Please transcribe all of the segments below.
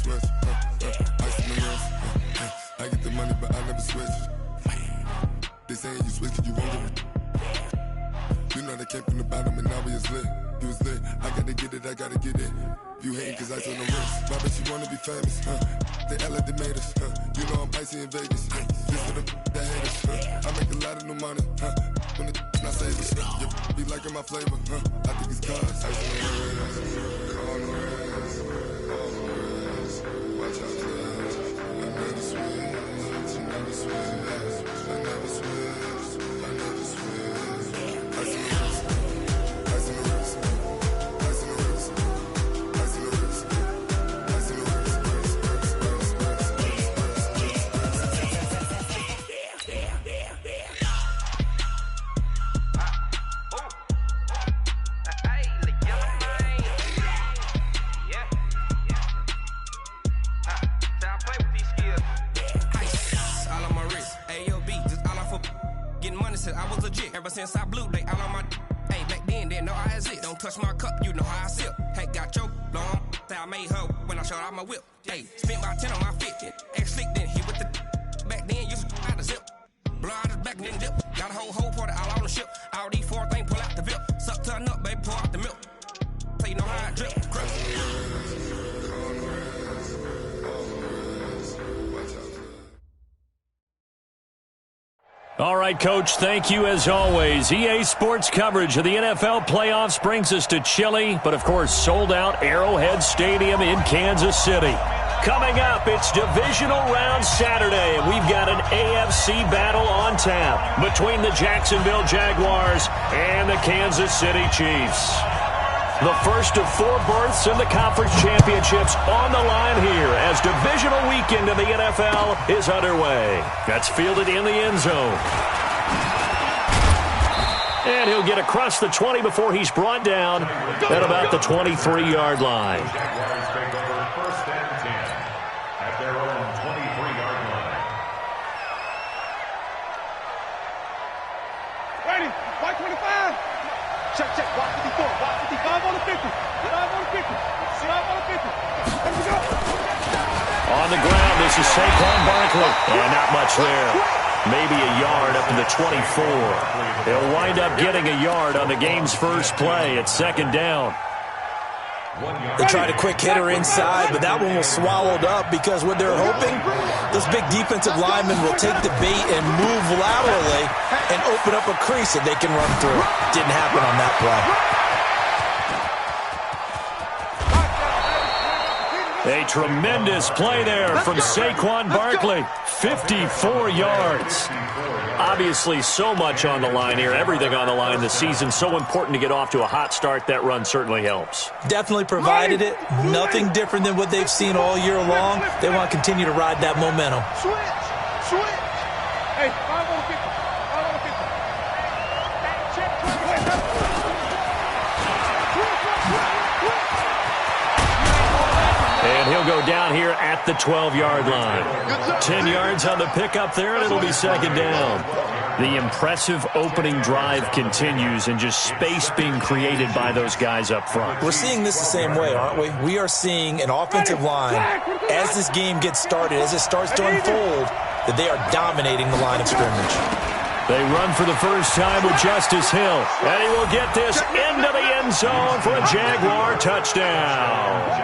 much. Ice in the wrist. I get the money, but I never switch. They saying you switch, you won't get it. You know they came from the bottom and now we is lit. You was lit. I gotta get it, I gotta get it. You hating cause ice on the wrist. Why bet you wanna be famous? They act like they made us. You know I'm icy in Vegas. This for the that hate us. I make a lot of new money. When the not save us. You be liking my flavor. I think it's cause ice on the wrist. On the wrist. On the wrist. Watch out for us. I never switch. I never switch. I never switch. I never switch. Ice on the wrist. Ice on the wrist. Ice on the wrist. Ice on the wrist. Ice on the wrist. I was legit. Ever since I blew, they all on my hey, back then, didn't know I exist. Don't touch my cup, you know how I sip. Hey, got your long, say I made her when I showed out my whip. Hey, spent about 10 on my 50. Ex-slick, then hit with the back then, used to out the zip. Blow out his back, then dip. Got a whole party all on the ship. All these 4 things, pull out the VIP. Suck to a nut, baby, pour out the milk. So you know how I drip. All right, Coach, thank you as always. EA Sports coverage of the NFL playoffs brings us to chilly, but of course sold-out Arrowhead Stadium in Kansas City. Coming up, it's Divisional Round Saturday, and we've got an AFC battle on tap between the Jacksonville Jaguars and the Kansas City Chiefs. The first of 4 berths in the conference championships on the line here as divisional weekend in the NFL is underway. That's fielded in the end zone. And he'll get across the 20 before he's brought down at about the 23-yard line. Jaguars take over first and 10 at their own 23-yard line. Ready, white 25. Check, block 54, block 55 on the 50, 5 on the 50, 5 on the 50. Let me go. On the ground, this is Saquon Barkley. And not much there. Maybe a yard up to the 24. He'll wind up getting a yard on the game's first play at second down. They tried a quick hitter inside, but that one was swallowed up because what they're hoping, those big defensive linemen will take the bait and move laterally and open up a crease that they can run through. Didn't happen on that play. A tremendous play there from Saquon Barkley. 54 yards. Obviously, so much on the line here. Everything on the line this season. So important to get off to a hot start. That run certainly helps. Definitely provided it. Nothing different than what they've seen all year long. They want to continue to ride that momentum. Switch. Hey, 5 on the 50, 5 on the 50. Check. And he'll go down here at the 12-yard line. 10 yards on the pickup there, and it'll be second down. The impressive opening drive continues, and just space being created by those guys up front. We're seeing this the same way, aren't we? We are seeing an offensive line, as this game gets started, as it starts to unfold, that they are dominating the line of scrimmage. They run for the first time with Justice Hill, and he will get this into the end zone for a Jaguar touchdown.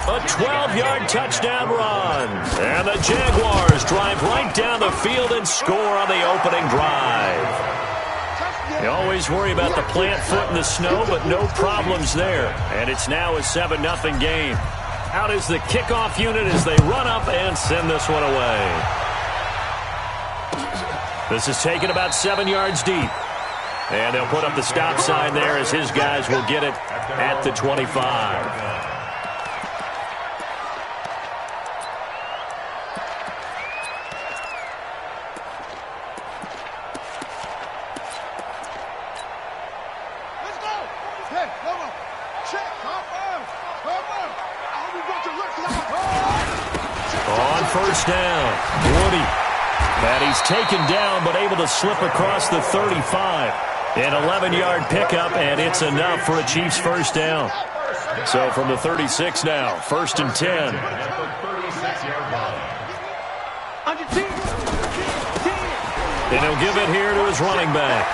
A 12-yard touchdown run. And the Jaguars drive right down the field and score on the opening drive. You always worry about the plant foot in the snow, but no problems there. And it's now a 7-0 game. Out is the kickoff unit as they run up and send this one away. This is taken about 7 yards deep. And they'll put up the stop sign there as his guys will get it at the 25. On first down, Woody. And he's taken down but able to slip across the 35. An 11-yard pickup, and it's enough for a Chiefs first down. So from the 36 now, 1st and 10. And he'll give it here to his running back.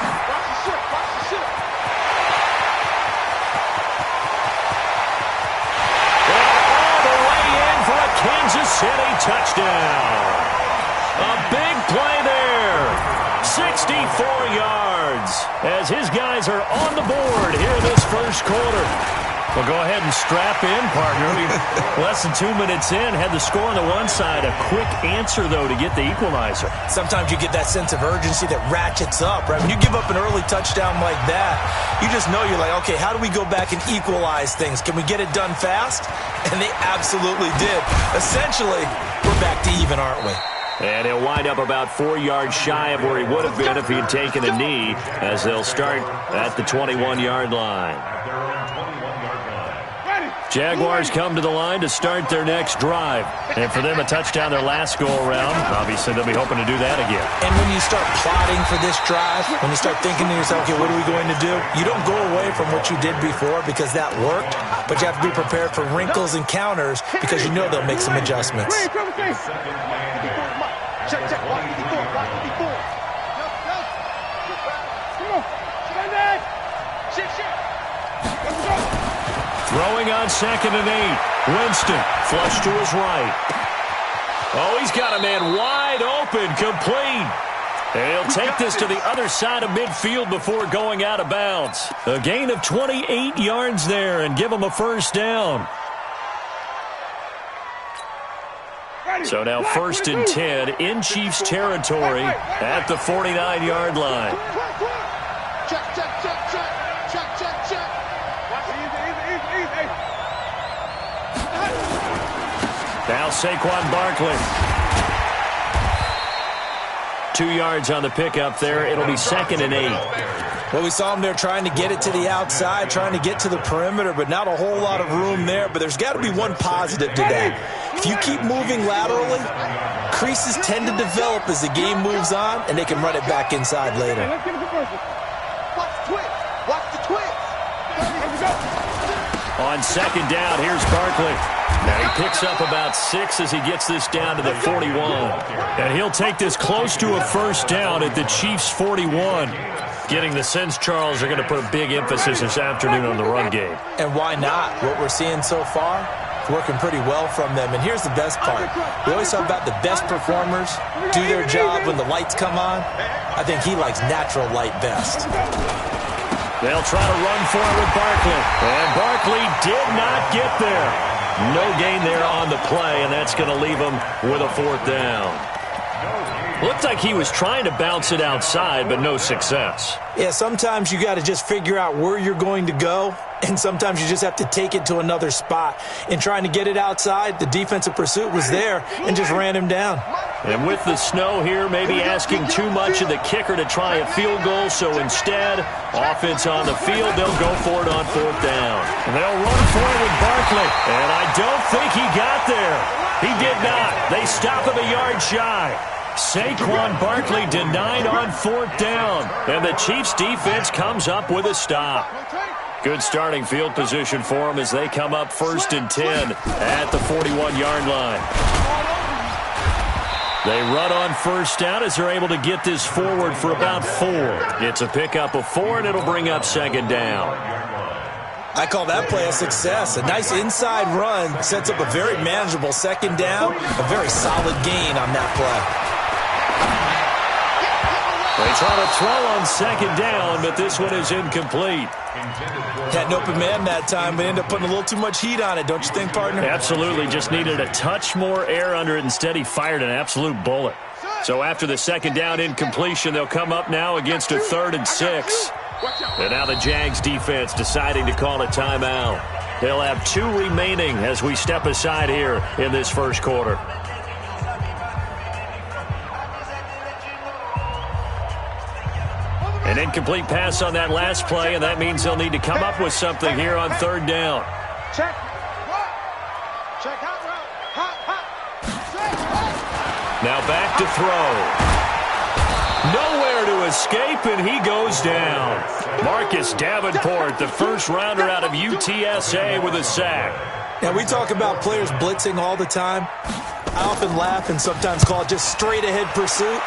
All the way in for a Kansas City touchdown. A big play there. 64 yards as his guys are on the board here this first quarter. Well, go ahead and strap in, partner. Less than 2 minutes in, had the score on the one side. A quick answer, though, to get the equalizer. Sometimes you get that sense of urgency that ratchets up, right? When you give up an early touchdown like that, you just know you're like, okay, how do we go back and equalize things? Can we get it done fast? And they absolutely did. Essentially, we're back to even, aren't we? And he'll wind up about 4 yards shy of where he would have been if he had taken a knee, as they'll start at the 21-yard line. Jaguars come to the line to start their next drive. And for them, a touchdown their last go-around. Obviously, they'll be hoping to do that again. And when you start plotting for this drive, when you start thinking to yourself, okay, what are we going to do? You don't go away from what you did before because that worked, but you have to be prepared for wrinkles and counters because you know they'll make some adjustments. Check, watch 54, watch 54. Come on, shit. Let's go. Throwing on 2nd and 8. Winston, flush to his right. Oh, he's got a man wide open, complete. And he'll take this to the other side of midfield before going out of bounds. A gain of 28 yards there and give him a first down. So now 1st and 10 in Chiefs territory at the 49-yard line. Check. Easy. Now Saquon Barkley. 2 yards on the pickup there. It'll be 2nd and 8. Well, we saw him there trying to get it to the outside, trying to get to the perimeter, but not a whole lot of room there. But there's got to be one positive to that. If you keep moving laterally, creases tend to develop as the game moves on, and they can run it back inside later. Let's get a conversion. Watch the twist. On 2nd down, here's Barkley. Now he picks up about 6 as he gets this down to the 41. And he'll take this close to a first down at the Chiefs' 41. Getting the sense, Charles, are going to put a big emphasis this afternoon on the run game. And why not? What we're seeing so far, it's working pretty well from them. And here's the best part. We always talk about the best performers do their job when the lights come on. I think he likes natural light best. They'll try to run for it with Barkley. And Barkley did not get there. No gain there on the play, and that's going to leave him with a 4th down. Looked like he was trying to bounce it outside, but no success. Yeah, sometimes you got to just figure out where you're going to go, and sometimes you just have to take it to another spot. In trying to get it outside, the defensive pursuit was there and just ran him down. And with the snow here, maybe asking too much of the kicker to try a field goal, so instead, offense on the field, they'll go for it on 4th down. And they'll run for it with Barkley, and I don't think he got there. He did not. They stop him a yard shy. Saquon Barkley denied on 4th down, and the Chiefs defense comes up with a stop. Good starting field position for them as they come up 1st and 10 at the 41-yard line. They run on 1st down as they're able to get this forward for about 4. It's a pickup of 4, and it'll bring up 2nd down. I call that play a success. A nice inside run sets up a very manageable 2nd down, a very solid gain on that play. They try to throw on 2nd down, but this one is incomplete. Had an open man that time, but ended up putting a little too much heat on it, don't you think, partner? Absolutely. Just needed a touch more air under it. Instead, he fired an absolute bullet. So after the 2nd down incompletion, they'll come up now against a 3rd and 6. And now the Jags defense deciding to call a timeout. They'll have 2 remaining as we step aside here in this first quarter. An incomplete pass on that last play, and that means they'll need to come up with something here on 3rd down. Check. Now back to throw. Nowhere to escape, and he goes down. Marcus Davenport, the first rounder out of UTSA, with a sack. Now, we talk about players blitzing all the time. I often laugh and sometimes call it just straight-ahead pursuit.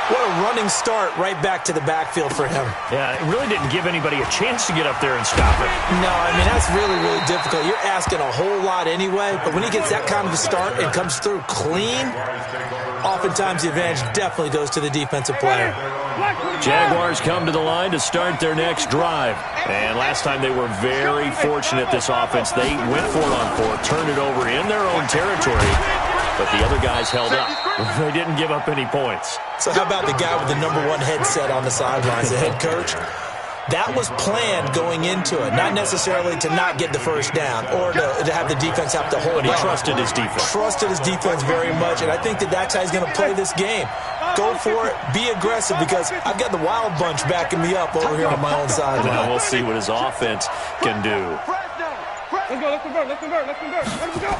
What a running start right back to the backfield for him. Yeah, it really didn't give anybody a chance to get up there and stop it. No, I mean, that's really, really difficult. You're asking a whole lot anyway, but when he gets that kind of a start and comes through clean, oftentimes the advantage definitely goes to the defensive player. Jaguars come to the line to start their next drive. And last time they were very fortunate, this offense. They went for it on fourth, turned it over in their own territory, but the other guys held up. They didn't give up any points. So how about the guy with the #1 headset on the sidelines, the head coach? That was planned going into it, not necessarily to not get the first down or to have the defense have to hold But he up. trusted his defense. Trusted his defense very much, and I think that's how he's going to play this game. Go for it, be aggressive, because I've got the wild bunch backing me up over here on my own sideline. Now we'll see what his offense can do. Let's go, let's convert, let's convert, let's convert. Let's go.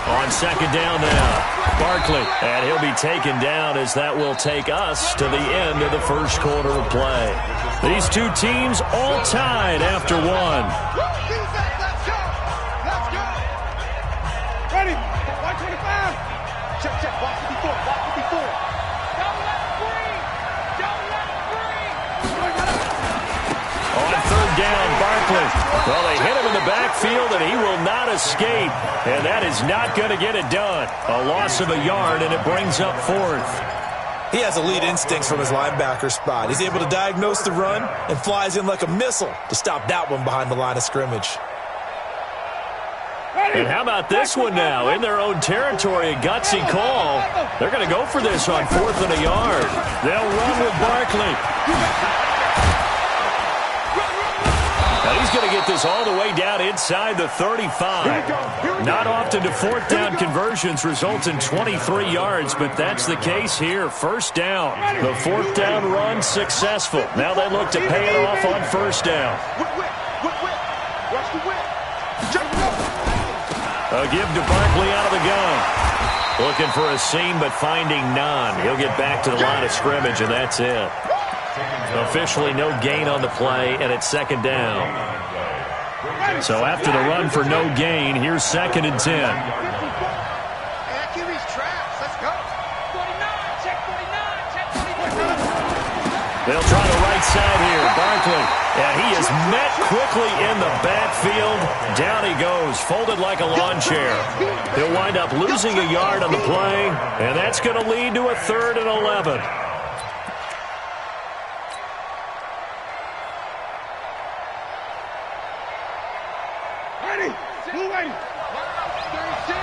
On second down now, Barkley, and he'll be taken down as that will take us to the end of the first quarter of play. These two teams all tied after one. Let's go. Let's go. Ready? 125. Check, check. Watch 54. Watch 54. Don't let it free. Don't let it free. On third down, Barkley. Well, they hit him in the backfield, and he will not escape. And that is not going to get it done. A loss of a yard, and it brings up fourth. He has elite instincts from his linebacker spot. He's able to diagnose the run and flies in like a missile to stop that one behind the line of scrimmage. And how about this one now? In their own territory, a gutsy call. They're going to go for this on 4th and a yard. They'll run with Barkley. Now he's going to get this all the way down inside the 35. Not often do 4th down conversions result in 23 yards, but that's the case here. First down. The 4th down run successful. Now they look to pay it off on first down. Watch the whip. Check it out. A give to Barkley out of the gun. Looking for a seam, but finding none. He'll get back to the line of scrimmage, and that's it. Officially no gain on the play, and it's second down. So after the run for no gain, here's 2nd and 10. QB's traps. Let's go. 49. Check 49. Check 49. They'll try the right side here. Barkley. Yeah, he is met quickly in the backfield. Down he goes, folded like a lawn chair. He'll wind up losing a yard on the play, and that's going to lead to a 3rd and 11. Ready. Blue ready. 36.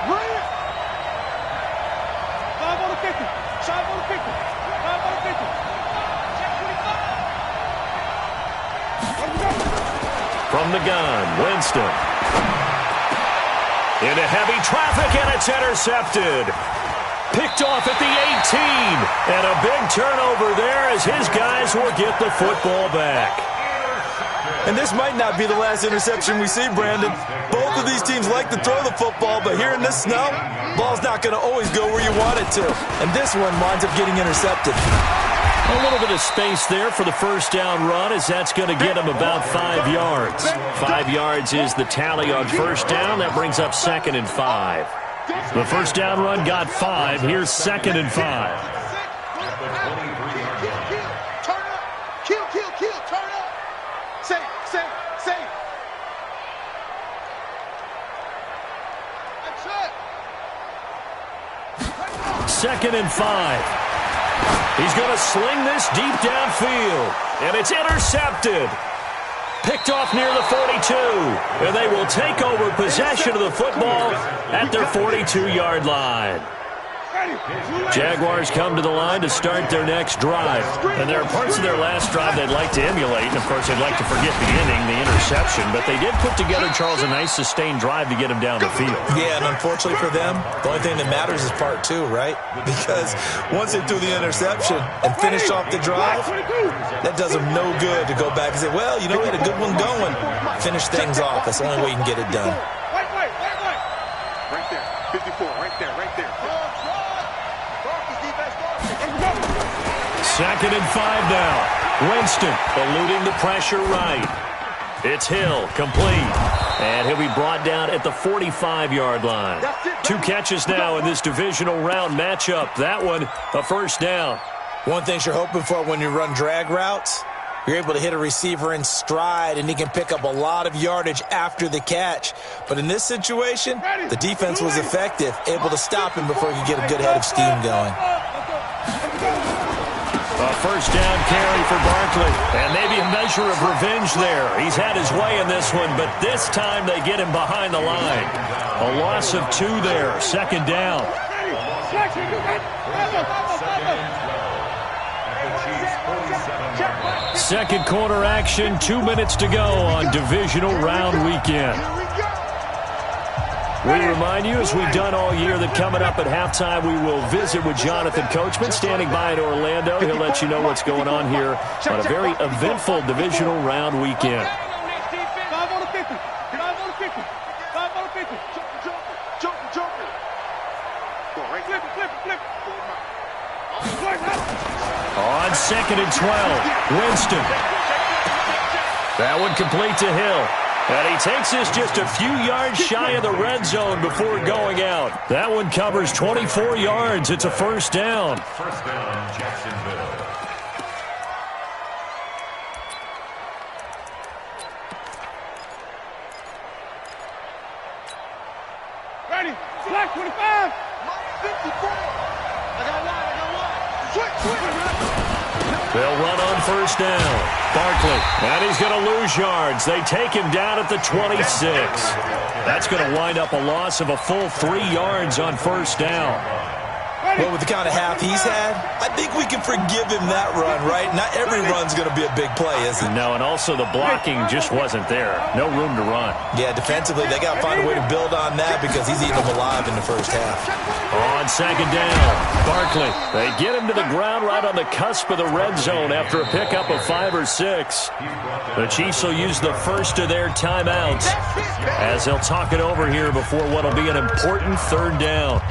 Bring it. 5 on the 50. 5 on the 50. 5 on the 50. Check 25. From the gun, Winston. Into heavy traffic, and it's intercepted. Picked off at the 18. And a big turnover there as his guys will get the football back. And this might not be the last interception we see, Brandon. Both of these teams like to throw the football, but here in this snow, ball's not going to always go where you want it to. And this one winds up getting intercepted. A little bit of space there for the first down run, as that's going to get him about 5 yards. 5 yards is the tally on first down. That brings up 2nd and 5. The first down run got 5. Here's 2nd and 5. Turn up. Kill. Turn up. Say. 2nd and 5. He's going to sling this deep downfield, and it's intercepted. Picked off near the 42, and they will take over possession of the football at their 42-yard line. Jaguars come to the line to start their next drive. And there are parts of their last drive they'd like to emulate. And, of course, they'd like to forget the ending, the interception. But they did put together, Charles, a nice sustained drive to get him down the field. Yeah, and unfortunately for them, the only thing that matters is part 2, right? Because once they threw the interception and finished off the drive, that does them no good to go back and say, well, you know, we had a good one going. Finish things off. That's the only way you can get it done. Right. Right there. 54. Right there. 2nd and 5 now. Winston eluding the pressure right. It's Hill, complete. And he'll be brought down at the 45-yard line. 2 catches now in this divisional round matchup. That one, a first down. One thing you're hoping for when you run drag routes, you're able to hit a receiver in stride, and he can pick up a lot of yardage after the catch. But in this situation, the defense was effective, able to stop him before he could get a good head of steam going. A first down carry for Barkley. And maybe a measure of revenge there. He's had his way in this one, but this time they get him behind the line. A loss of 2 there. 2nd down. Second quarter action, 2 minutes to go on divisional round weekend. We remind you, as we've done all year, that coming up at halftime, we will visit with Jonathan Coachman, standing by in Orlando. He'll let you know what's going on here on a very eventful divisional round weekend. 5 on the 50. 5 on the 50. 5 on the 50. Jump. Flip. On 2nd and 12, Winston. That one complete to Hill. And he takes this just a few yards shy of the red zone before going out. That one covers 24 yards. It's a first down. First down, Jacksonville. Ready. Slack 25. 54. I got one. Switch. They'll run on first down. Barkley, and he's going to lose yards. They take him down at the 26. That's going to wind up a loss of a full 3 yards on first down. Well, with the kind of half he's had, I think we can forgive him that run, right? Not every run's going to be a big play, is it? No, and also the blocking just wasn't there. No room to run. Yeah, defensively, they got to find a way to build on that because he's eating them alive in the first half. On 2nd down, Barkley. They get him to the ground right on the cusp of the red zone after a pickup of 5 or 6. The Chiefs will use the first of their timeouts as they'll talk it over here before what will be an important 3rd down.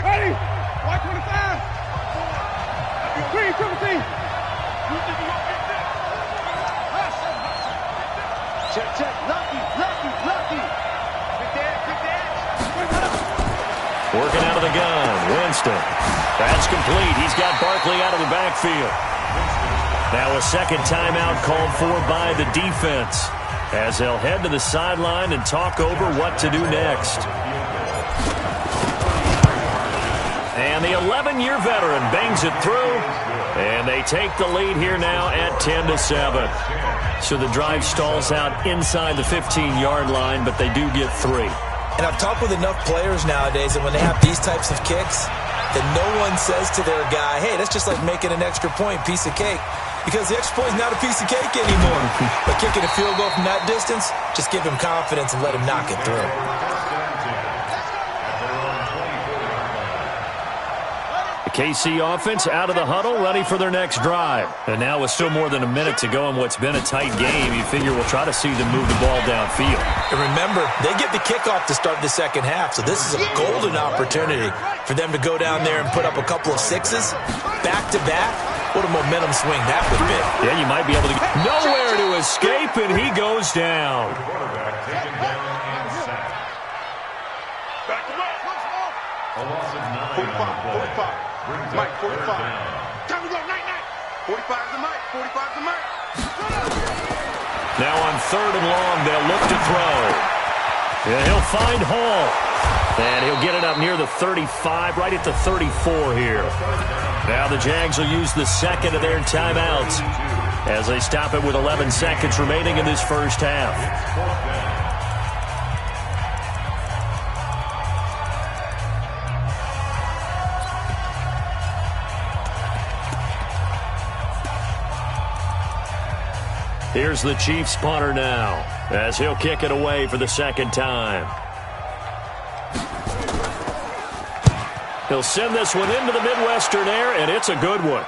Ready. White 25. Green 17. Check. Lucky. Quick dance. Working out of the gun, Winston. That's complete. He's got Barkley out of the backfield. Now a second timeout called for by the defense as they'll head to the sideline and talk over what to do next. And the 11-year veteran bangs it through, and they take the lead here now at 10-7. So the drive stalls out inside the 15-yard line, but they do get 3. And I've talked with enough players nowadays that when they have these types of kicks, that no one says to their guy, hey, that's just like making an extra point, piece of cake. Because the extra point is not a piece of cake anymore. But kicking a field goal from that distance, just give him confidence and let him knock it through. KC offense out of the huddle, ready for their next drive. And now with still more than a minute to go in what's been a tight game, you figure we'll try to see them move the ball downfield. And remember, they get the kickoff to start the second half, so this is a golden opportunity for them to go down there and put up a couple of 6s back-to-back. What a momentum swing that would be. Yeah, you might be able to get nowhere to escape, and he goes down. Quarterback taken down and sacked. Back him up. A loss of 9 on the play. 45. Mike, 45. Time to go, night. 45's the Mike. 45's the Mike. Now on 3rd and long, they'll look to throw. And he'll find Hall. And he'll get it up near the 35, right at the 34 here. Now the Jags will use the second of their timeouts as they stop it with 11 seconds remaining in this first half. Here's the Chiefs punter now as he'll kick it away for the second time. He'll send this one into the Midwestern air, and it's a good one.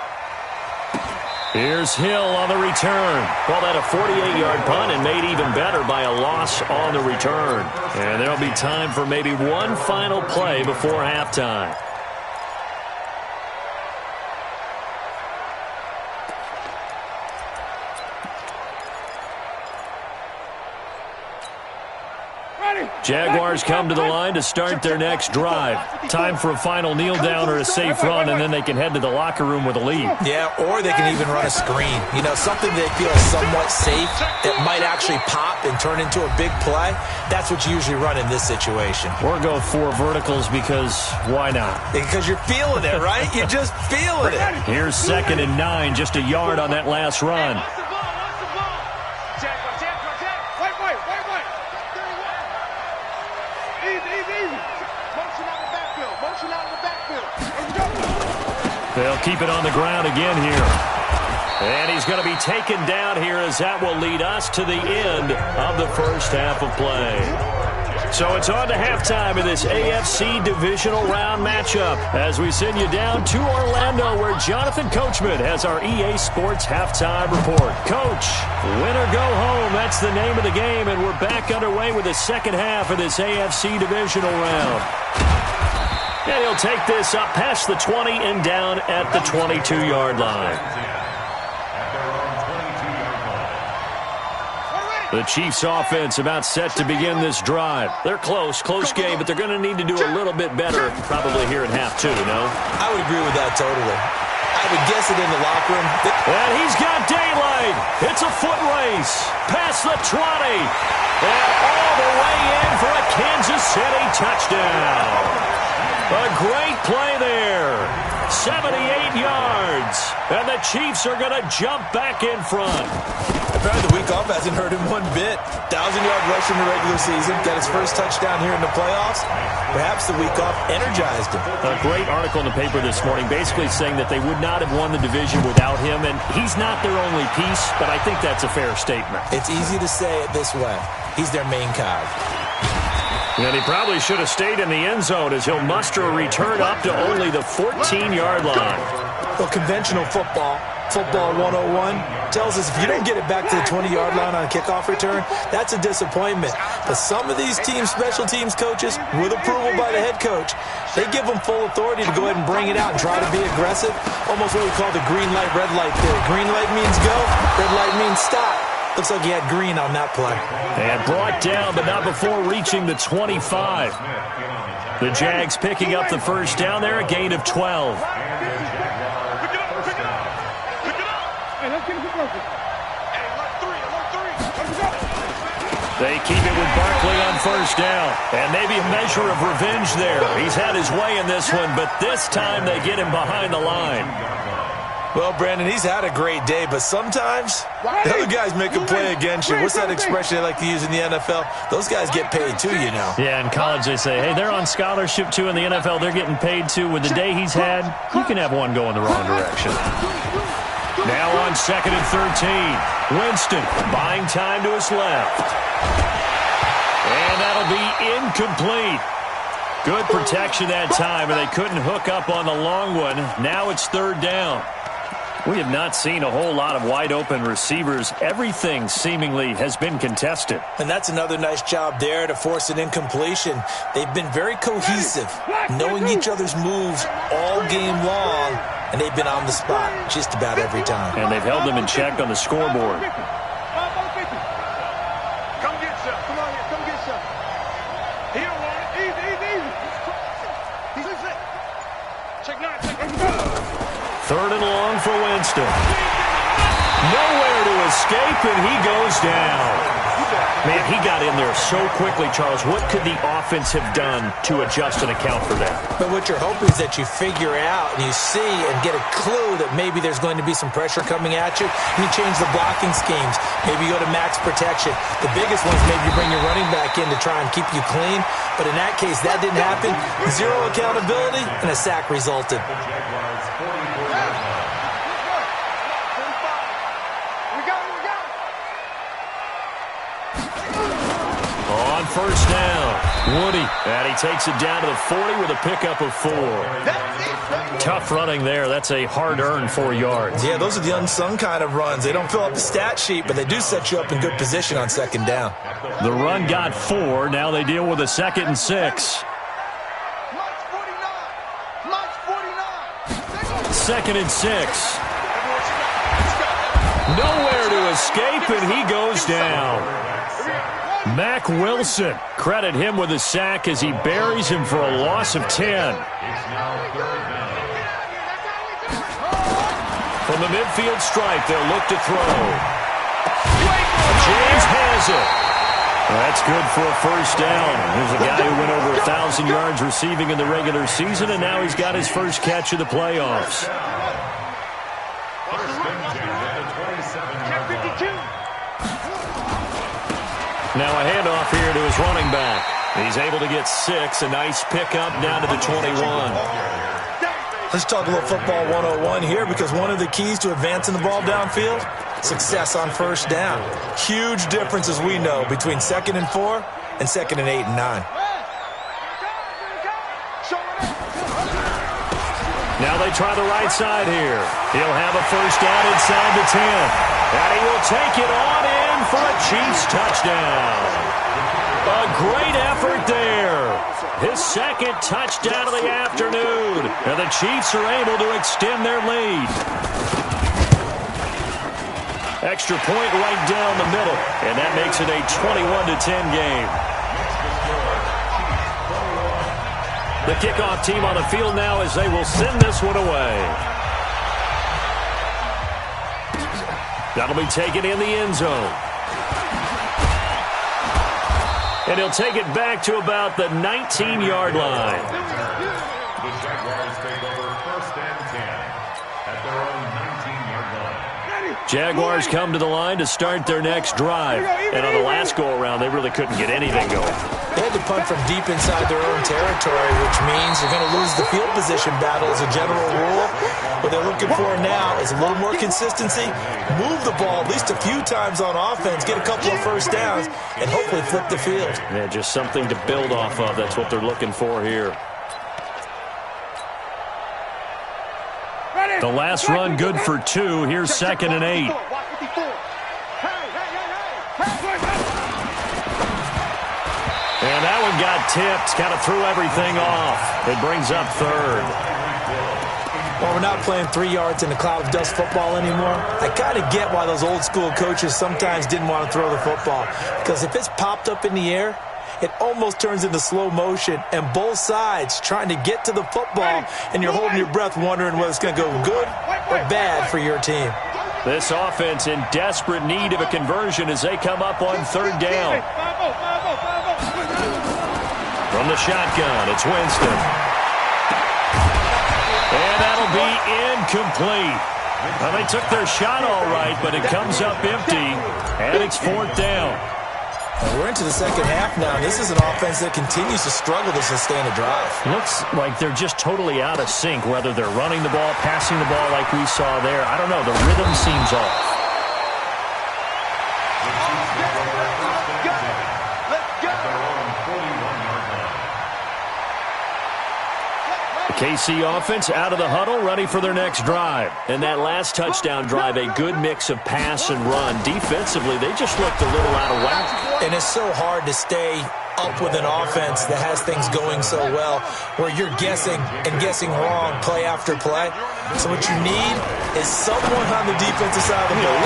Here's Hill on the return. Well, that a 48-yard punt and made even better by a loss on the return. And there'll be time for maybe one final play before halftime. Jaguars come to the line to start their next drive. Time for a final kneel down or a safe run, and then they can head to the locker room with a lead. Yeah, or they can even run a screen. You know, something they feel somewhat safe that might actually pop and turn into a big play. That's what you usually run in this situation. Or go 4 verticals because why not? Because you're feeling it, right? You're just feeling it. Here's 2nd and 9, just a yard on that last run. They'll keep it on the ground again here. And he's going to be taken down here as that will lead us to the end of the first half of play. So it's on to halftime in this AFC divisional round matchup as we send you down to Orlando where Jonathan Coachman has our EA Sports halftime report. Coach, win or go home, that's the name of the game, and we're back underway with the second half of this AFC divisional round. And he'll take this up past the 20 and down at the 22-yard line. The Chiefs offense about set to begin this drive. They're close game, but they're going to need to do a little bit better probably here in half 2, no? I would agree with that totally. I would guess it in the locker room. And he's got daylight. It's a foot race past the 20. And all the way in for a Kansas City touchdown. A great play there. 78 yards. And the Chiefs are going to jump back in front. Apparently the week off hasn't hurt him one bit. 1,000-yard rush in the regular season. Got his first touchdown here in the playoffs. Perhaps the week off energized him. A great article in the paper this morning basically saying that they would not have won the division without him. And he's not their only piece, but I think that's a fair statement. It's easy to say it this way. He's their main cog. And he probably should have stayed in the end zone as he'll muster a return up to only the 14-yard line. Well, conventional football 101, tells us if you don't get it back to the 20-yard line on a kickoff return, that's a disappointment. But some of these special teams coaches, with approval by the head coach, they give them full authority to go ahead and bring it out and try to be aggressive. Almost what we call the green light, red light theory. Green light means go, red light means stop. Looks like he had green on that play. And brought down, but not before reaching the 25. The Jags picking up the first down there, a gain of 12. They keep it with Barkley on first down. And maybe a measure of revenge there. He's had his way in this one, but this time they get him behind the line. Well, Brandon, he's had a great day, but sometimes the other guys make a play against you. What's that expression they like to use in the NFL? Those guys get paid too, you know. Yeah, in college they say, hey, they're on scholarship too. In the NFL, they're getting paid too. With the day he's had, you can have one going the wrong direction. Now on 2nd and 13. Winston buying time to his left. And that'll be incomplete. Good protection that time, and they couldn't hook up on the long one. Now it's 3rd down. We have not seen a whole lot of wide-open receivers. Everything seemingly has been contested. And that's another nice job there to force an incompletion. They've been very cohesive, knowing each other's moves all game long, and they've been on the spot just about every time. And they've held them in check on the scoreboard. Come get some. Come on here. Come get some. He don't want it. Easy. He's it. Check 9. Check 8. 3rd and long for Winston. Nowhere to escape, and he goes down. Man, he got in there so quickly, Charles. What could the offense have done to adjust and account for that? But what you're hoping is that you figure out and you see and get a clue that maybe there's going to be some pressure coming at you, and you change the blocking schemes. Maybe you go to max protection. The biggest one is maybe you bring your running back in to try and keep you clean. But in that case, that didn't happen. 0 accountability, and a sack resulted. first down. Woody, and he takes it down to the 40 with a pickup of 4. Tough running there. That's a hard-earned 4 yards. Yeah, those are the unsung kind of runs. They don't fill up the stat sheet, but they do set you up in good position on second down. The run got 4. Now they deal with a 2nd and 6. 2nd and 6. Nowhere to escape, and he goes down. Mack Wilson, credit him with a sack as he buries him for a loss of 10. From the midfield stripe, they'll look to throw. James has it. That's good for a first down. Here's a guy who went over 1,000 yards receiving in the regular season, and now he's got his first catch of the playoffs. Now a handoff here to his running back. He's able to get 6. A nice pickup down to the 21. Let's talk a little football 101 here, because one of the keys to advancing the ball downfield, success on first down. Huge difference, as we know, between 2nd and 4 and 2nd and 8 and 9. Now they try the right side here. He'll have a first down inside the 10. And he will take it on in for a Chiefs touchdown. A great effort there. His 2nd touchdown of the afternoon. And the Chiefs are able to extend their lead. Extra point right down the middle. And that makes it a 21-10 game. The kickoff team on the field now as they will send this one away. That'll be taken in the end zone. And he'll take it back to about the 19-yard line. The Jaguars take over 1st and 10 at their own 19-yard line. Jaguars come to the line to start their next drive. And on the last go-around, they really couldn't get anything going. They had to punt from deep inside their own territory, which means they're going to lose the field position battle as a general rule. What they're looking for now is a little more consistency, move the ball at least a few times on offense, get a couple of first downs, and hopefully flip the field. Yeah, just something to build off of. That's what they're looking for here. The last run good for 2. Here's 2nd and 8. And that one got tipped, kind of threw everything off. It brings up 3rd. Well, we're not playing 3 yards in a cloud of dust football anymore. I kind of get why those old school coaches sometimes didn't want to throw the football. Because if it's popped up in the air, it almost turns into slow motion, and both sides trying to get to the football, and you're holding your breath wondering whether it's going to go good or bad for your team. This offense in desperate need of a conversion as they come up on 3rd down. From the shotgun, it's Winston. And that'll be incomplete. Well, they took their shot all right, but it comes up empty, and it's 4th down. We're into the second half now. This is an offense that continues to struggle to sustain a drive. Looks like they're just totally out of sync, whether they're running the ball, passing the ball like we saw there. I don't know. The rhythm seems off. KC offense out of the huddle, ready for their next drive. And that last touchdown drive, a good mix of pass and run. Defensively, they just looked a little out of whack. And it's so hard to stay up with an offense that has things going so well, where you're guessing and guessing wrong play after play. So what you need is someone on the defensive side of the ball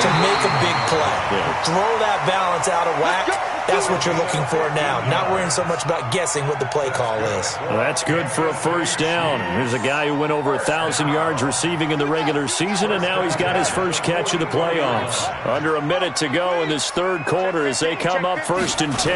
to make a big play. Throw that balance out of whack. That's what you're looking for now. Not worrying so much about guessing what the play call is. Well, that's good for a first down. Here's a guy who went over 1,000 yards receiving in the regular season, and now he's got his first catch of the playoffs. Under a minute to go in this 3rd quarter as they come up 1st and 10.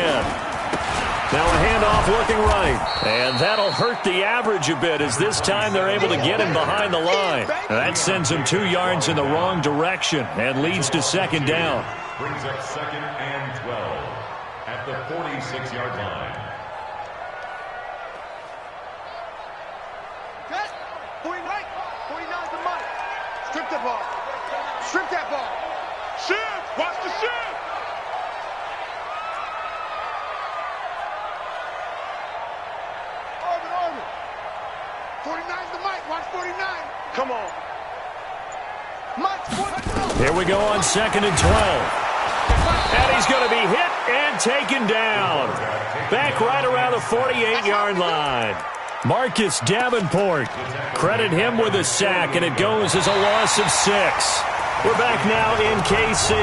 Now a handoff looking right. And that'll hurt the average a bit as this time they're able to get him behind the line. That sends him 2 yards in the wrong direction and leads to 2nd down. Brings up 2nd and 12 at the 46-yard line. Okay, 49's the money. Strip the ball. Strip that ball. Shift. Watch the shift. 49's the mic. Watch 49. Come on. Mike's 49. Here we go on 2nd and 12. And he's going to be hit and taken down. Back right around the 48-yard line. Marcus Davenport. Credit him with a sack, and it goes as a loss of 6. We're back now in KC.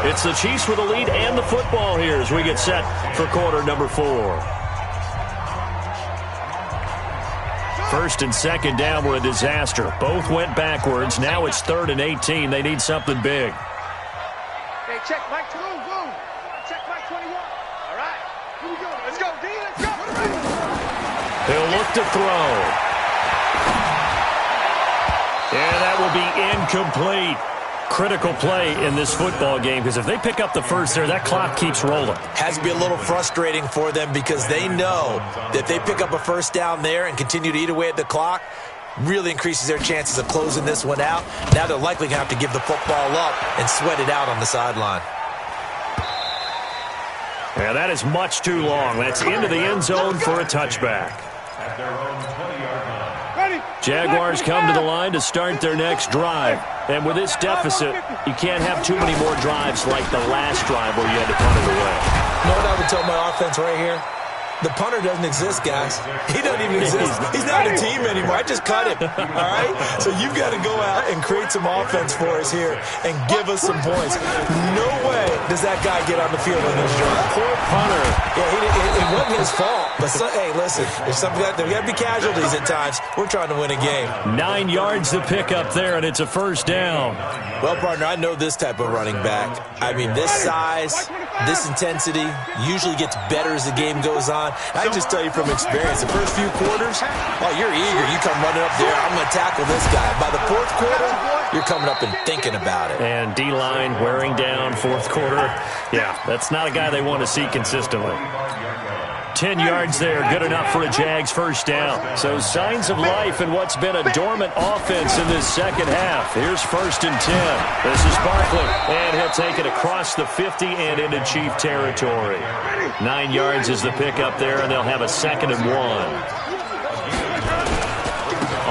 It's the Chiefs with the lead and the football here as we get set for quarter number 4. 1st and 2nd down were a disaster. Both went backwards. Now it's 3rd and 18. They need something big. Hey, check Mike 2. Check Mike 21. All right. Here we go. Let's go, D. Let's go. He'll look to throw. And that will be incomplete. Critical play in this football game because if they pick up the first there, that clock keeps rolling. Has to be a little frustrating for them because they know that they pick up a first down there and continue to eat away at the clock, really increases their chances of closing this one out. Now they're likely going to have to give the football up and sweat it out on the sideline. Yeah, that is much too long. That's into the end zone for a touchback. Jaguars come to the line to start their next drive. And with this deficit, you can't have too many more drives like the last drive where you had to punt it away. You know what I would tell my offense right here? The punter doesn't exist, guys. He doesn't even exist. He's not a team anymore. I just cut him, all right? So you've got to go out and create some offense for us here and give us some points. No way does that guy get on the field in this drive. Poor punter. Yeah, it wasn't his fault. But, hey, listen, there's got to be casualties at times. We're trying to win a game. 9 yards to pick up there, and it's a first down. Well, partner, I know this type of running back. I mean, this size, this intensity usually gets better as the game goes on. I can just tell you from experience, the first few quarters, oh, you're eager. You come running up there, I'm going to tackle this guy. By the 4th quarter, you're coming up and thinking about it. And D-line wearing down 4th quarter. Yeah, that's not a guy they want to see consistently. 10 yards there, good enough for a Jags first down. So signs of life in what's been a dormant offense in this second half. Here's 1st and 10. This is Barkley, and he'll take it across the 50 and into Chief territory. 9 yards is the pickup there, and they'll have a 2nd and 1.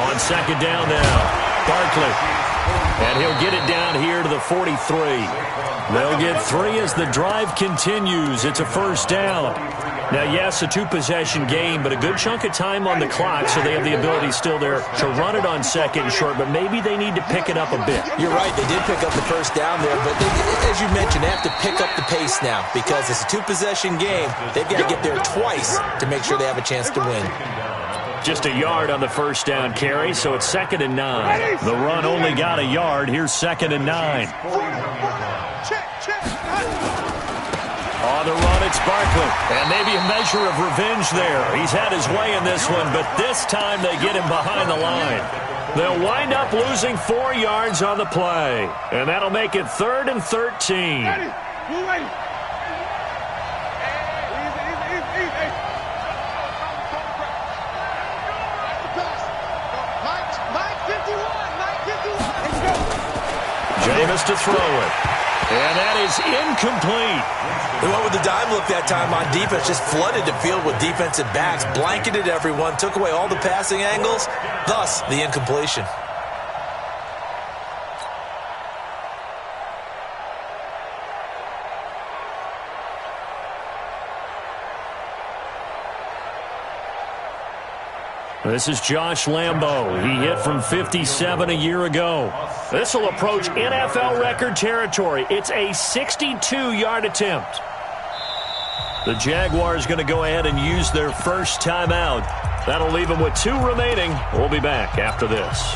On 2nd down now, Barkley. And he'll get it down here to the 43. They'll get 3 as the drive continues. It's a first down. Now, yes, a 2-possession game, but a good chunk of time on the clock, so they have the ability still there to run it on 2nd and short, but maybe they need to pick it up a bit. You're right. They did pick up the first down there, but as you mentioned, they have to pick up the pace now because it's a 2-possession game. They've got to get there twice to make sure they have a chance to win. Just a yard on the first down carry, so it's 2nd and 9. The run only got a yard. Here's 2nd and 9. On the run, it's Barkley. And maybe a measure of revenge there. He's had his way in this one, but this time they get him behind the line. They'll wind up losing 4 yards on the play. And that'll make it 3rd and 13. Jameis to throw it. And that is incomplete. They went with the dime look that time on defense, just flooded the field with defensive backs, blanketed everyone, took away all the passing angles, thus the incompletion. This is Josh Lambo. He hit from 57 a year ago. This will approach NFL record territory. It's a 62-yard attempt. The Jaguars going to go ahead and use their first timeout. That'll leave them with 2 remaining. We'll be back after this.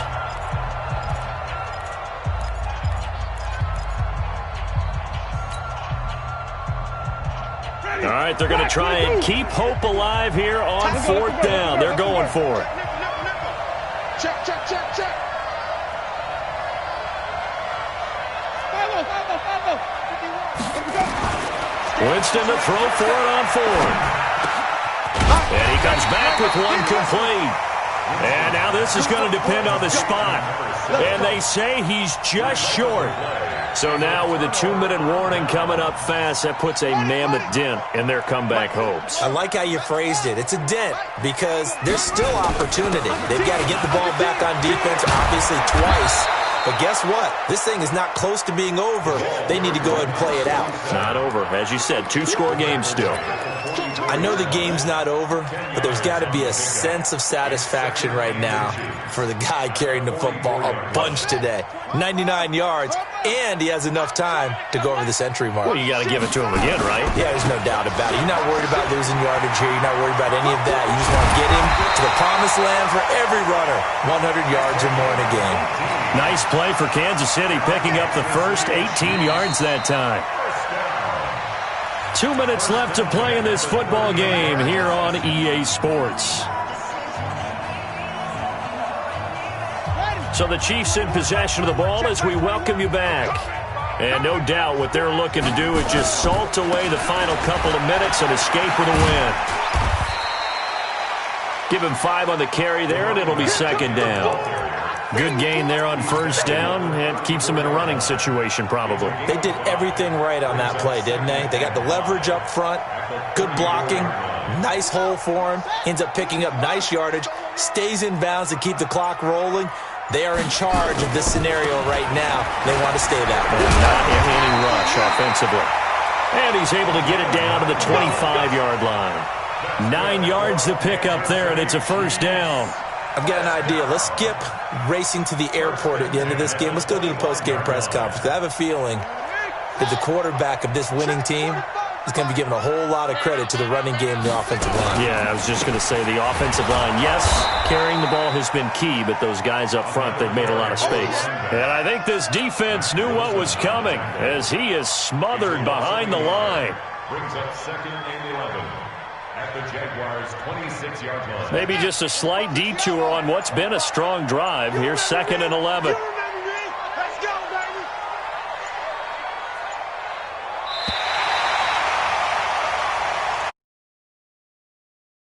All right, they're going to try and keep hope alive here on 4th down. They're going for it. Check. Winston to throw for it on 4th. And he comes back with one complete. And now this is going to depend on the spot. And they say he's just short. So now with a 2-minute warning coming up fast, that puts a mammoth dent in their comeback hopes. I like how you phrased it. It's a dent because there's still opportunity. They've got to get the ball back on defense, obviously twice. But guess what? This thing is not close to being over. They need to go ahead and play it out. Not over. As you said, 2-score game still. I know the game's not over, but there's got to be a sense of satisfaction right now for the guy carrying the football a bunch today. 99 yards, and he has enough time to go over this entry mark. Well, you got to give it to him again, right? Yeah, there's no doubt about it. You're not worried about losing yardage here. You're not worried about any of that. You just want to get him to the promised land for every runner. 100 yards or more in a game. Nice play for Kansas City, picking up the first 18 yards that time. 2 minutes left to play in this football game here on EA Sports. So the Chiefs in possession of the ball as we welcome you back. And no doubt what they're looking to do is just salt away the final couple of minutes and escape with a win. Give him 5 on the carry there, and it'll be second down. Good gain there on first down. It keeps them in a running situation probably. They did everything right on that play, didn't they? They got the leverage up front, good blocking, nice hole for him, ends up picking up nice yardage, stays in bounds to keep the clock rolling. They are in charge of this scenario right now. They want to stay that way. Not in any rush offensively. And he's able to get it down to the 25-yard line. 9 yards to pick up there, and it's a first down. I've got an idea. Let's skip racing to the airport at the end of this game. Let's go to the post-game press conference. I have a feeling that the quarterback of this winning team is going to be giving a whole lot of credit to the running game and the offensive line. Yeah, I was just going to say the offensive line, yes, carrying the ball has been key, but those guys up front, they've made a lot of space. And I think this defense knew what was coming as he is smothered behind the line. Brings up second and 11. At the Jaguars' 26-yard line. Maybe just a slight detour on what's been a strong drive. Here's second and 11.